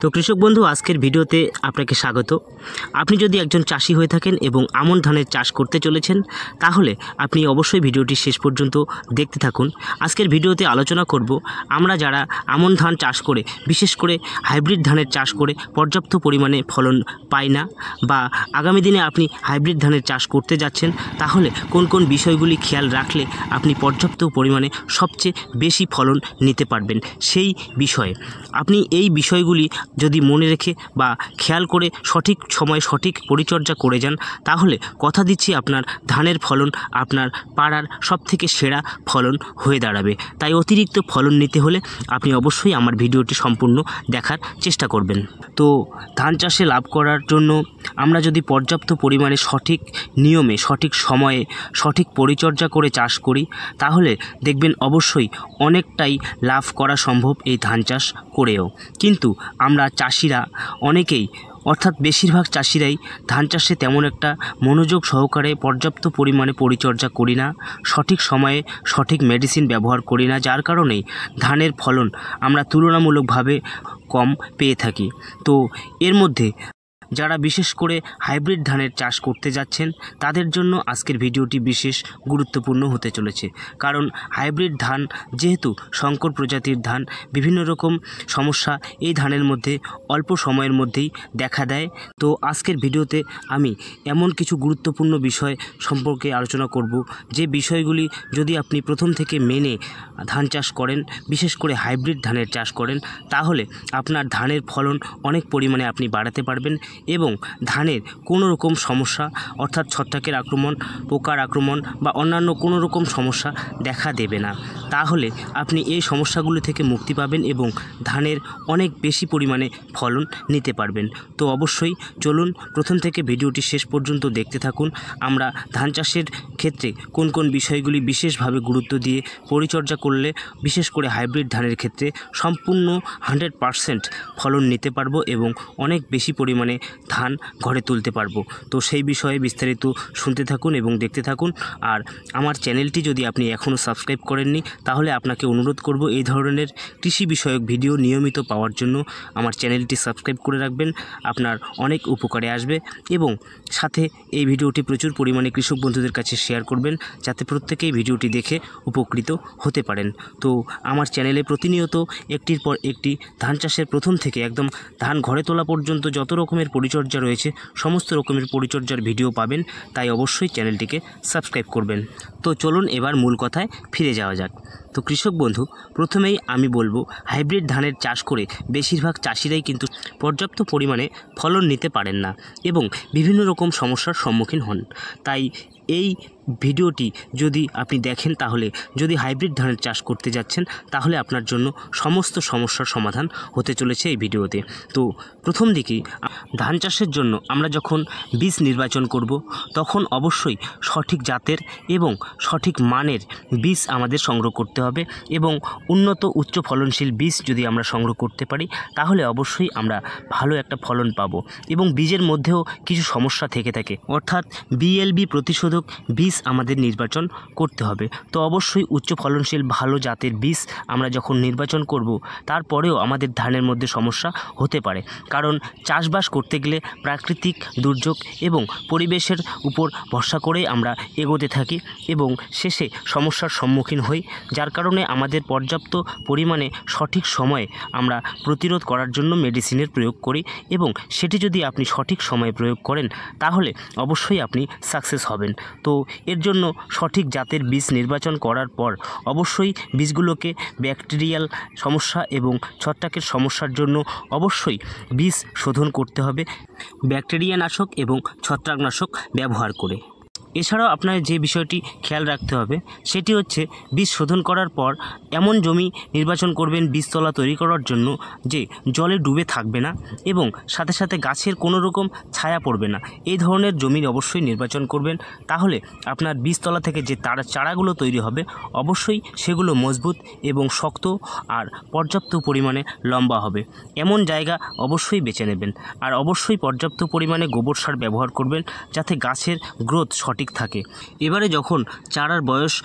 তো কৃষক বন্ধু আজকের ভিডিওতে আপনাকে স্বাগত। আপনি যদি একজন চাষি হয়ে থাকেন এবং আমন ধানের চাষ করতে চলেছেন তাহলে আপনি অবশ্যই ভিডিওটি শেষ পর্যন্ত দেখতে থাকুন। আজকের ভিডিওতে আলোচনা করব আমরা যারা আমন ধান চাষ করে বিশেষ করে হাইব্রিড ধানের চাষ করে পর্যাপ্ত পরিমাণে ফলন পাই না বা আগামী দিনে আপনি হাইব্রিড ধানের চাষ করতে যাচ্ছেন তাহলে কোন কোন বিষয়গুলি খেয়াল রাখলে আপনি পর্যাপ্ত পরিমাণে সবচেয়ে বেশি ফলন নিতে পারবেন সেই বিষয়ে আপনি এই বিষয়গুলি যদি মনে রেখে বা খেয়াল করে সঠিক সময়ে সঠিক পরিচর্যা করে যান তাহলে কথা দিচ্ছি আপনার ধানের ফলন আপনার পাড়ার সবথেকে সেরা ফলন হয়ে দাঁড়াবে। তাই অতিরিক্ত ফলন নিতে হলে আপনি অবশ্যই আমার ভিডিওটি সম্পূর্ণ দেখার চেষ্টা করবেন। তো ধান চাষে লাভ করার জন্য আমরা যদি পর্যাপ্ত পরিমাণে সঠিক নিয়মে সঠিক সময়ে সঠিক পরিচর্যা করে চাষ করি তাহলে দেখবেন অবশ্যই অনেকটাই লাভ করা সম্ভব এই ধান চাষ করেও। কিন্তু আমরা চাষিরা অনেকেই অর্থাৎ বেশিরভাগ চাষিরাই ধান চাষে তেমন একটা মনোযোগ সহকারে পর্যাপ্ত পরিমাণে পরিচর্যা করি না, সঠিক সময়ে সঠিক মেডিসিন ব্যবহার করি না, যার কারণেই ধানের ফলন আমরা তুলনামূলকভাবে কম পেয়ে থাকি। তো এর মধ্যে যারা বিশেষ করে হাইব্রিড ধানের চাষ করতে যাচ্ছেন তাদের জন্য আজকের ভিডিওটি বিশেষ গুরুত্বপূর্ণ হতে চলেছে। কারণ হাইব্রিড ধান যেহেতু শঙ্কর প্রজাতির ধান, বিভিন্ন রকম সমস্যা এই ধানের মধ্যে অল্প সময়ের মধ্যেই দেখা দেয়। তো আজকের ভিডিওতে আমি এমন কিছু গুরুত্বপূর্ণ বিষয় সম্পর্কে আলোচনা করব যে বিষয়গুলি যদি আপনি প্রথম থেকে মেনে ধান চাষ করেন, বিশেষ করে হাইব্রিড ধানের চাষ করেন, তাহলে আপনার ধানের ফলন অনেক পরিমাণে আপনি বাড়াতে পারবেন এবং ধানের কোনো রকম সমস্যা অর্থাৎ ছত্রাকের আক্রমণ, পোকার আক্রমণ বা অন্যান্য কোনো রকম সমস্যা দেখা দেবে না। তাহলে আপনি এই সমস্যাগুলো থেকে মুক্তি পাবেন এবং ধানের অনেক বেশি পরিমাণে ফলন নিতে পারবেন। তো অবশ্যই চলুন প্রথম থেকে ভিডিওটি শেষ পর্যন্ত দেখতে থাকুন। আমরা ধান চাষের ক্ষেত্রে কোন কোন বিষয়গুলি বিশেষভাবে গুরুত্ব দিয়ে পরিচর্যা করলে বিশেষ করে হাইব্রিড ধানের ক্ষেত্রে সম্পূর্ণ 100% ফলন নিতে পারবো এবং অনেক বেশি পরিমাণে ধান ঘরে তুলতে পারবো। তো সেই বিষয়ে বিস্তারিত শুনতে থাকুন এবং দেখতে থাকুন। আর আমার চ্যানেলটি যদি আপনি এখনও সাবস্ক্রাইব করেননি তাহলে আপনাকে অনুরোধ করব এই ধরনের কৃষি বিষয়ক ভিডিও নিয়মিত পাওয়ার জন্য আমার চ্যানেলটি সাবস্ক্রাইব করে রাখবেন। আপনার অনেক উপকারে আসবে এবং সাথে এই ভিডিওটি প্রচুর পরিমাণে কৃষক বন্ধুদের কাছে শেয়ার করবেন যাতে প্রত্যেকেই ভিডিওটি দেখে উপকৃত হতে পারেন। তো আমার চ্যানেলে প্রতিনিয়ত একটির পর একটি ধান চাষের প্রথম থেকে একদম ধান ঘরে তোলা পর্যন্ত যত রকমের পরিচর্যা রয়েছে সমস্ত রকমের পরিচর্যার ভিডিও পাবেন। তাই অবশ্যই চ্যানেলটিকে সাবস্ক্রাইব করবেন। তো চলুন এবার মূল কথায় ফিরে যাওয়া যাক। তো কৃষক বন্ধু প্রথমেই আমি বলবো হাইব্রিড ধানের চাষ করে বেশিরভাগ চাষিরাই কিন্তু পর্যাপ্ত পরিমাণে ফলন নিতে পারেন না এবং বিভিন্ন রকম সমস্যার সম্মুখীন হন। তাই এই ভিডিওটি যদি আপনি দেখেন তাহলে যদি হাইব্রিড ধানের চাষ করতে যাচ্ছেন তাহলে আপনার জন্য সমস্ত সমস্যার সমাধান হতে চলেছে এই ভিডিওতে। তো প্রথম দিকেই ধান চাষের জন্য আমরা যখন বীজ নির্বাচন করব তখন অবশ্যই সঠিক জাতের এবং সঠিক মানের বীজ আমাদের সংগ্রহ করতে হবে এবং উন্নত উচ্চ ফলনশীল বীজ যদি আমরা সংগ্রহ করতে পারি তাহলে অবশ্যই আমরা ভালো একটা ফলন পাবো। এবং বীজের মধ্যেও কিছু সমস্যা থেকে থাকে অর্থাৎ বিএলবি প্রতিশোধক বীজ আমাদের নির্বাচন করতে হবে। তো অবশ্যই উচ্চ ফলনশীল ভালো জাতের বীজ আমরা যখন নির্বাচন করব তারপরেও আমাদের ধানের মধ্যে সমস্যা হতে পারে, কারণ চাষবাস করতে গেলে প্রাকৃতিক দুর্যোগ এবং পরিবেশের উপর ভরসা করেই আমরা এগোতে থাকি এবং শেষে সমস্যার সম্মুখীন হই, যার কারণে আমাদের পর্যাপ্ত পরিমাণে সঠিক সময়ে আমরা প্রতিরোধ করার জন্য মেডিসিনের প্রয়োগ করি এবং সেটি যদি আপনি সঠিক সময়ে প্রয়োগ করেন তাহলে অবশ্যই আপনি সাকসেস হবেন। তো এর জন্য সঠিক জাতের বীজ নির্বাচন করার পর অবশ্যই বীজগুলোকে ব্যাকটেরিয়াল সমস্যা এবং ছত্রাকের সমস্যার জন্য অবশ্যই বীজ শোধন করতে হবে ব্যাকটেরিয়া নাশক এবং ছত্রাকনাশক ব্যবহার করে। এছাড়াও আপনার যে বিষয়টি খেয়াল রাখতে হবে সেটি হচ্ছে বীজ শোধন করার পর এমন জমি নির্বাচন করবেন বীজতলা তৈরি করার জন্য যে জলে ডুবে থাকবে না এবং সাথে সাথে গাছের কোনো রকম ছায়া পড়বে না, এই ধরনের জমির অবশ্যই নির্বাচন করবেন। তাহলে আপনার বীজতলা থেকে যে চারাগুলো তৈরি হবে অবশ্যই সেগুলো মজবুত এবং শক্ত আর পর্যাপ্ত পরিমাণে লম্বা হবে, এমন জায়গা অবশ্যই বেছে নেবেন। আর অবশ্যই পর্যাপ্ত পরিমাণে গোবর সার ব্যবহার করবেন যাতে গাছের গ্রোথ সঠিক থাকে। এবারে যখন চারার বয়স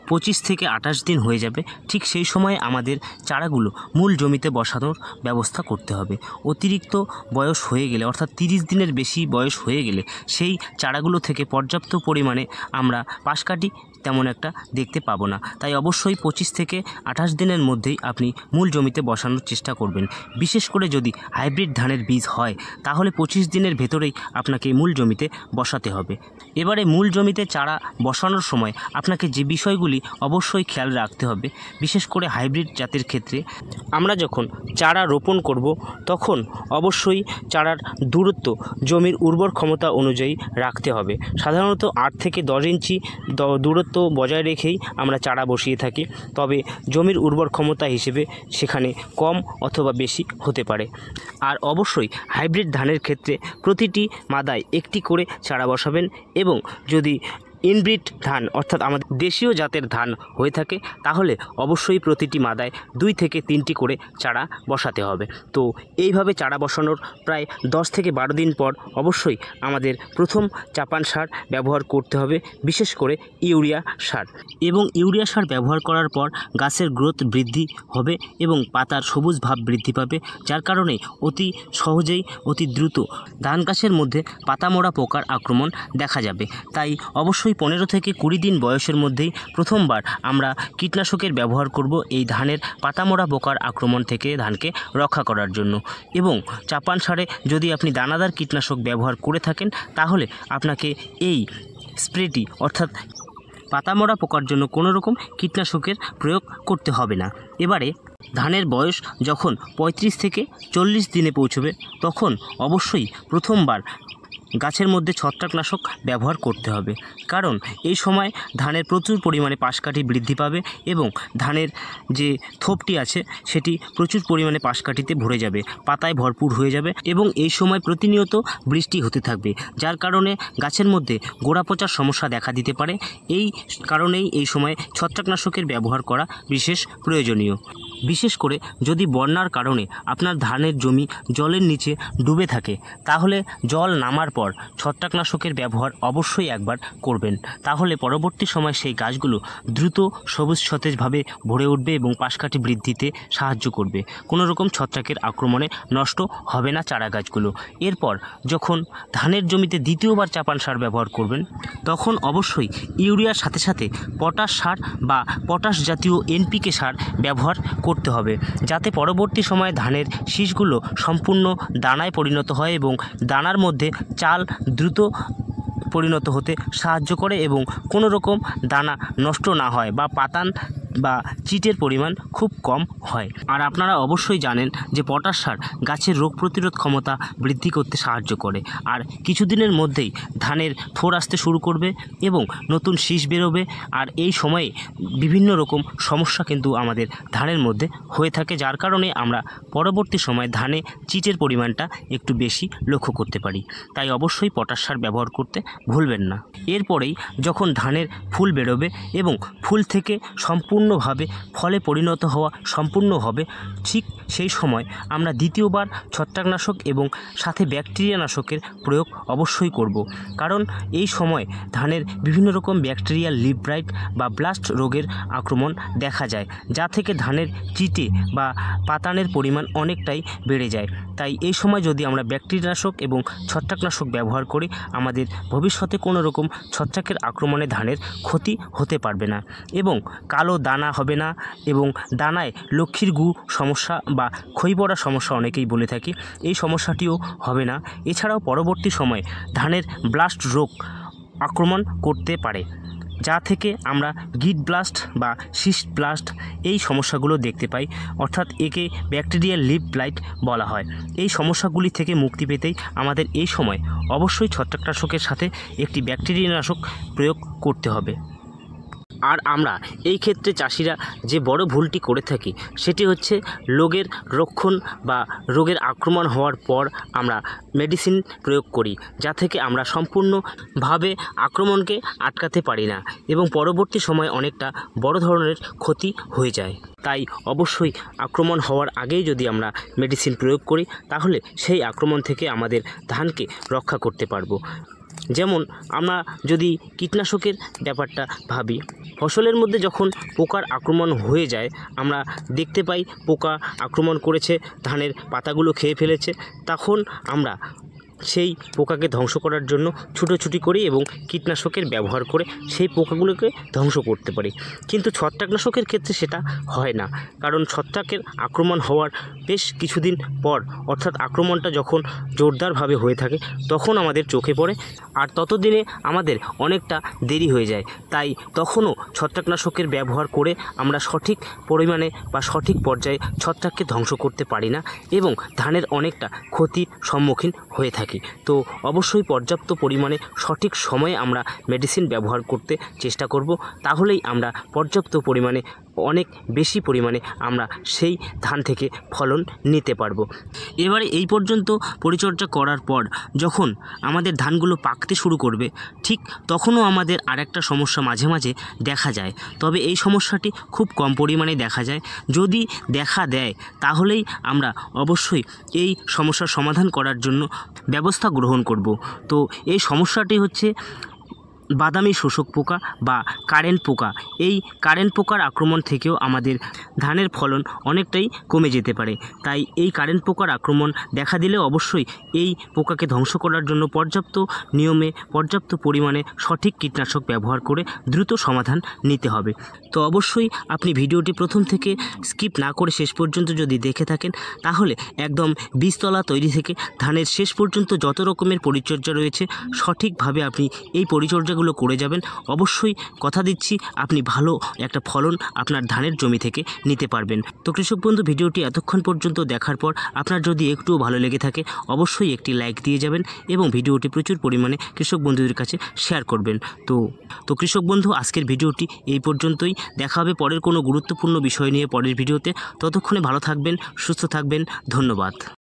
25 থেকে 28 দিন হয়ে যাবে, ঠিক সেই সময় আমাদের চারাগুলো মূল জমিতে বসানোর ব্যবস্থা করতে হবে। অতিরিক্ত বয়স হয়ে গেলে, অর্থাৎ 30 দিনের বেশি বয়স হয়ে গেলে সেই চারাগুলো থেকে পর্যাপ্ত পরিমাণে আমরা পাশকাঠি তেমন একটা দেখতে পাবো না। তাই অবশ্যই 25 থেকে 28 দিনের মধ্যেই আপনি মূল জমিতে বসানোর চেষ্টা করবেন। বিশেষ করে যদি হাইব্রিড ধানের বীজ হয় তাহলে 25 দিনের ভেতরেই আপনাকে মূল জমিতে বসাতে হবে। এবারে মূল জমিতে চারা বসানোর সময় আপনাকে যে বিষয়গুলি অবশ্যই খেয়াল রাখতে হবে, বিশেষ করে হাইব্রিড জাতের ক্ষেত্রে আমরা যখন চারা রোপণ করব তখন অবশ্যই চারার দূরত্ব জমির উর্বর ক্ষমতা অনুযায়ী রাখতে হবে। সাধারণত 8 থেকে 10 ইঞ্চি দূরত্ব বজায় রেখেই আমরা চারা বসিয়ে থাকি, তবে জমির উর্বর ক্ষমতা হিসেবে সেখানে কম অথবা বেশি হতে পারে। আর অবশ্যই হাইব্রিড ধানের ক্ষেত্রে প্রতিটি মাদায় একটি করে চারা বসাবেন, এবং যদি ইনব্রিড ধান অর্থাৎ আমাদের দেশীয় জাতের ধান হয়ে থাকে তাহলে অবশ্যই প্রতিটি মাদায় 2 থেকে 3টি করে চারা বসাতে হবে। তো এইভাবে চারা বসানোর প্রায় 10 থেকে 12 দিন পর অবশ্যই আমাদের প্রথম চাপান সার ব্যবহার করতে হবে, বিশেষ করে ইউরিয়া সার। এবং ইউরিয়া সার ব্যবহার করার পর গাছের গ্রোথ বৃদ্ধি হবে এবং পাতার সবুজ ভাব বৃদ্ধি পাবে, যার কারণে অতি সহজেই অতি দ্রুত ধান গাছের মধ্যে পাতামোড়া পোকার আক্রমণ দেখা যাবে। তাই অবশ্যই 15 থেকে 20 দিন বয়সের মধ্যেই প্রথমবার আমরা কীটনাশকের ব্যবহার করব এই ধানের পাতামোড়া পোকার আক্রমণ থেকে ধানকে রক্ষা করার জন্য। এবং চাপান সারে যদি আপনি দানাদার কীটনাশক ব্যবহার করে থাকেন তাহলে আপনাকে এই স্প্রেটি অর্থাৎ পাতামোড়া পোকার জন্য কোনো রকম কীটনাশকের প্রয়োগ করতে হবে না। এবারে ধানের বয়স যখন 35 থেকে 40 দিনে পৌঁছবে তখন অবশ্যই প্রথমবার গাছের মধ্যে ছত্রাকনাশক ব্যবহার করতে হবে, কারণ এই সময় ধানের প্রচুর পরিমাণে পাশকাঠি বৃদ্ধি পাবে এবং ধানের যে থোপটি আছে সেটি প্রচুর পরিমাণে পাশকাঠিতে ভরে যাবে, পাতায় ভরপুর হয়ে যাবে এবং এই সময় প্রতিনিয়ত বৃষ্টি হতে থাকবে, যার কারণে গাছের মধ্যে গোড়া পচার সমস্যা দেখা দিতে পারে। এই কারণেই এই সময় ছত্রাকনাশকের ব্যবহার করা বিশেষ প্রয়োজনীয়। বিশেষ করে যদি বন্যার কারণে আপনার ধানের জমি জলের নিচে ডুবে থাকে তাহলে জল নামার পর ছত্রাকনাশকের ব্যবহার অবশ্যই একবার করবেন, তাহলে পরবর্তী সময় সেই গাছগুলো দ্রুত সবুজ সতেজভাবে ভরে উঠবে এবং পাশকাঠি বৃদ্ধিতে সাহায্য করবে। কোনো রকম ছত্রাকের আক্রমণে নষ্ট হবে না চারা গাছগুলো। এরপর যখন ধানের জমিতে দ্বিতীয়বার চাপান সার ব্যবহার করবেন তখন অবশ্যই ইউরিয়ার সাথে সাথে পটাশ সার বা পটাশ জাতীয় NPK সার ব্যবহার করতে হবে, যাতে পরবর্তী সময়ে ধানের শীষগুলো সম্পূর্ণ দানায় পরিণত হয় এবং দানার মধ্যে চাল দ্রুত পরিণত হতে সাহায্য করে এবং কোনো রকম দানা নষ্ট না হয় বা পাতান বা চিটের পরিমাণ খুব কম হয়। আর আপনারা অবশ্যই জানেন যে পটাশ সার গাছের রোগ প্রতিরোধ ক্ষমতা বৃদ্ধি করতে সাহায্য করে, আর কিছুদিনের মধ্যেই ধানের থোর আসতে শুরু করবে এবং নতুন শীষ বেরোবে। আর এই সময়ে বিভিন্ন রকম সমস্যা কিন্তু আমাদের ধানের মধ্যে হয়ে থাকে, যার কারণে আমরা পরবর্তী সময়ে ধানে চিটের পরিমাণটা একটু বেশি লক্ষ্য করতে পারি। তাই অবশ্যই পটাশ সার ব্যবহার করতে ভুলবেন না। এরপরেই যখন ধানের ফুল বেরোবে এবং ফুল থেকে সম্পূর্ণভাবে ফলে পরিণত হওয়া সম্পূর্ণ হবে, ঠিক সেই সময় আমরা দ্বিতীয়বার ছত্রাকনাশক এবং সাথে ব্যাকটেরিয়া নাশকের প্রয়োগ অবশ্যই করব, কারণ এই সময় ধানের বিভিন্ন রকম ব্যাকটেরিয়াল লিভ ব্লাইট বা ব্লাস্ট রোগের আক্রমণ দেখা যায়, যা থেকে ধানের চিটে বা পাতানের পরিমাণ অনেকটাই বেড়ে যায়। তাই এই সময় যদি আমরা ব্যাকটেরিয়ানাশক এবং ছত্রাকনাশক ব্যবহার করি আমাদের ভবিষ্যতে কোনো রকম ছত্রাকের আক্রমণে ধানের ক্ষতি হতে পারবে না এবং কালো দানা হবে না এবং দানায় লক্ষ্মীর গু সমস্যা বা ক্ষয় পড়া সমস্যা অনেকেই বলে থাকি, এই সমস্যাটিও হবে না। এছাড়াও পরবর্তী সময়ে ধানের ব্লাস্ট রোগ আক্রমণ করতে পারে, যা থেকে আমরা গিট ব্লাস্ট বা সিস্ট ব্লাস্ট এই সমস্যাগুলো দেখতে পাই, অর্থাৎ একে ব্যাকটেরিয়াল লিভ ব্লাইট বলা হয়। এই সমস্যাগুলি থেকে মুক্তি পেতেই আমাদের এই সময় অবশ্যই ছত্রাকনাশকের সাথে একটি ব্যাকটেরিয়ানাশক প্রয়োগ করতে হবে। আর আমরা এই ক্ষেত্রে চাষিরা যে বড় ভুলটি করে থাকি সেটি হচ্ছে রোগের রক্ষণ বা রোগের আক্রমণ হওয়ার পর আমরা মেডিসিন প্রয়োগ করি, যা থেকে আমরা সম্পূর্ণভাবে আক্রমণকে আটকাতে পারি না এবং পরবর্তী সময় অনেকটা বড় ধরনের ক্ষতি হয়ে যায়। তাই অবশ্যই আক্রমণ হওয়ার আগেই যদি আমরা মেডিসিন প্রয়োগ করি তাহলে সেই আক্রমণ থেকে আমাদের ধানকে রক্ষা করতে পারবো। যেমন আমরা যদি কীটনাশকের ব্যাপারটা ভাবি, ফসলের মধ্যে যখন পোকার আক্রমণ হয়ে যায়, আমরা দেখতে পাই পোকা আক্রমণ করেছে, ধানের পাতাগুলো খেয়ে ফেলেছে, তখন আমরা সেই পোকাকে ধ্বংস করার জন্য ছুটোছুটি করি এবং কীটনাশকের ব্যবহার করে সেই পোকাগুলোকে ধ্বংস করতে পারি। কিন্তু ছত্রাকনাশকের ক্ষেত্রে সেটা হয় না, কারণ ছত্রাকের আক্রমণ হওয়ার বেশ কিছুদিন পর, অর্থাৎ আক্রমণটা যখন জোরদারভাবে হয়ে থাকে তখন আমাদের চোখে পড়ে, আর ততদিনে আমাদের অনেকটা দেরি হয়ে যায়। তাই তখনও ছত্রাকনাশকের ব্যবহার করে আমরা সঠিক পরিমাণে বা সঠিক পর্যায়ে ছত্রাককে ধ্বংস করতে পারি না এবং ধানের অনেকটা ক্ষতির সম্মুখীন হয়ে থাকি। তো অবশ্যই পর্যাপ্ত পরিমাণে সঠিক সময়ে আমরা মেডিসিন ব্যবহার করতে চেষ্টা করব, তাহলেই আমরা পর্যাপ্ত পরিমাণে অনেক বেশি পরিমাণে আমরা সেই ধান থেকে ফলন নিতে পারবো। এবারে এই পর্যন্ত পরিচর্যা করার পর যখন আমাদের ধানগুলো পাকতে শুরু করবে, ঠিক তখনও আমাদের আরেকটা সমস্যা মাঝে মাঝে দেখা যায়, তবে এই সমস্যাটি খুব কম পরিমাণে দেখা যায়। যদি দেখা দেয় তাহলেই আমরা অবশ্যই এই সমস্যার সমাধান করার জন্য ব্যবস্থা গ্রহণ করব। তো এই সমস্যাটি হচ্ছে বাদামি শোষক পোকা বা কারেন্ট পোকা। এই কারেন্ট পোকার আক্রমণ থেকেও আমাদের ধানের ফলন অনেকটাই কমে যেতে পারে। তাই এই কারেন্ট পোকার আক্রমণ দেখা দিলে অবশ্যই এই পোকাকে ধ্বংস করার জন্য পর্যাপ্ত নিয়মে, পর্যাপ্ত পরিমাণে সঠিক কীটনাশক ব্যবহার করে দ্রুত সমাধান নিতে হবে। তো অবশ্যই আপনি ভিডিওটি প্রথম থেকে স্কিপ না করে শেষ পর্যন্ত যদি দেখে থাকেন, তাহলে একদম বীজতলা তৈরি থেকে ধানের শেষ পর্যন্ত যত রকমের পরিচর্যা রয়েছে সঠিকভাবে আপনি এই পরিচর্যাগুলো করে যাবেন। অবশ্যই কথা দিচ্ছি আপনি ভালো একটা ফলন আপনার ধানের জমি থেকে নিতে পারবেন। তো কৃষক বন্ধু, ভিডিওটি এতক্ষণ পর্যন্ত দেখার পর আপনার যদি একটুও ভালো লেগে থাকে অবশ্যই একটি লাইক দিয়ে যাবেন এবং ভিডিওটি প্রচুর পরিমাণে কৃষক বন্ধুদের কাছে শেয়ার করবেন। তো কৃষক বন্ধু, আজকের ভিডিওটি এই পর্যন্তই। দেখা হবে পরের কোনো গুরুত্বপূর্ণ বিষয় নিয়ে পরের ভিডিওতে। ততক্ষণে ভালো থাকবেন, সুস্থ থাকবেন। ধন্যবাদ।